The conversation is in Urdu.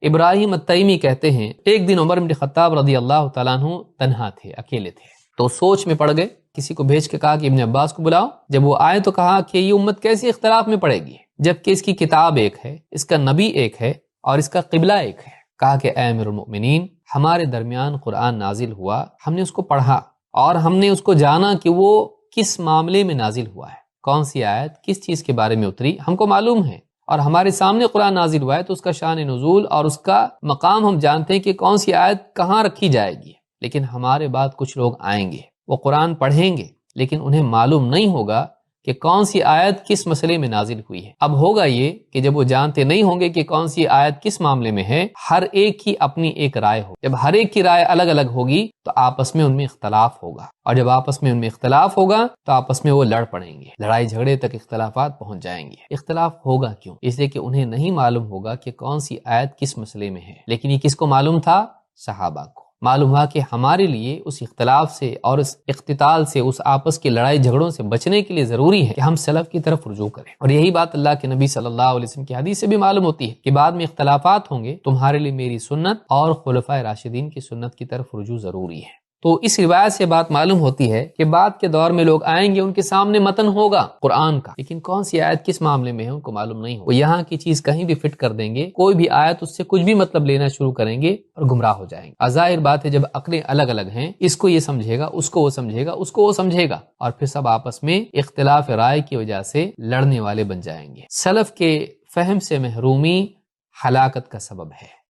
ابراہیم التیمی کہتے ہیں ایک دن عمر بن خطاب رضی اللہ تعالیٰ عنہ تنہا تھے، اکیلے تھے، تو سوچ میں پڑ گئے، کسی کو بھیج کے کہا کہ ابن عباس کو بلاؤ۔ جب وہ آئے تو کہا کہ یہ امت کیسی اختلاف میں پڑے گی جبکہ اس کی کتاب ایک ہے، اس کا نبی ایک ہے اور اس کا قبلہ ایک ہے۔ کہا کہ اے امیر المؤمنین، ہمارے درمیان قرآن نازل ہوا، ہم نے اس کو پڑھا اور ہم نے اس کو جانا کہ وہ کس معاملے میں نازل ہوا ہے، کون سی آیت کس چیز کے بارے میں اتری، ہم کو معلوم ہے، اور ہمارے سامنے قرآن نازل ہوا ہے تو اس کا شان نزول اور اس کا مقام ہم جانتے ہیں کہ کون سی آیت کہاں رکھی جائے گی۔ لیکن ہمارے بعد کچھ لوگ آئیں گے، وہ قرآن پڑھیں گے لیکن انہیں معلوم نہیں ہوگا کہ کون سی آیت کس مسئلے میں نازل ہوئی ہے۔ اب ہوگا یہ کہ جب وہ جانتے نہیں ہوں گے کہ کون سی آیت کس معاملے میں ہے، ہر ایک کی اپنی ایک رائے ہو، جب ہر ایک کی رائے الگ الگ ہوگی تو آپس میں ان میں اختلاف ہوگا، اور جب آپس میں ان میں اختلاف ہوگا تو آپس میں وہ لڑ پڑیں گے، لڑائی جھگڑے تک اختلافات پہنچ جائیں گے۔ اختلاف ہوگا کیوں؟ اس لیے کہ انہیں نہیں معلوم ہوگا کہ کون سی آیت کس مسئلے میں ہے، لیکن یہ کس کو معلوم تھا؟ صحابہ کو معلوم ہوا کہ ہمارے لیے اس اختلاف سے اور اس اختتال سے، اس آپس کی لڑائی جھگڑوں سے بچنے کے لیے ضروری ہے کہ ہم سلف کی طرف رجوع کریں، اور یہی بات اللہ کے نبی صلی اللہ علیہ وسلم کی حدیث سے بھی معلوم ہوتی ہے کہ بعد میں اختلافات ہوں گے، تمہارے لیے میری سنت اور خلفائے راشدین کی سنت کی طرف رجوع ضروری ہے۔ تو اس روایت سے بات معلوم ہوتی ہے کہ بعد کے دور میں لوگ آئیں گے، ان کے سامنے متن ہوگا قرآن کا، لیکن کون سی آیت کس معاملے میں ہے ان کو معلوم نہیں ہوگا، وہ یہاں کی چیز کہیں بھی فٹ کر دیں گے، کوئی بھی آیت اس سے کچھ بھی مطلب لینا شروع کریں گے اور گمراہ ہو جائیں گے۔ ظاہر بات ہے جب عقلیں الگ الگ ہیں، اس کو یہ سمجھے گا، اس کو وہ سمجھے گا، اس کو وہ سمجھے گا، اور پھر سب آپس میں اختلاف رائے کی وجہ سے لڑنے والے بن جائیں گے۔ سلف کے فہم سے محرومی ہلاکت کا سبب ہے۔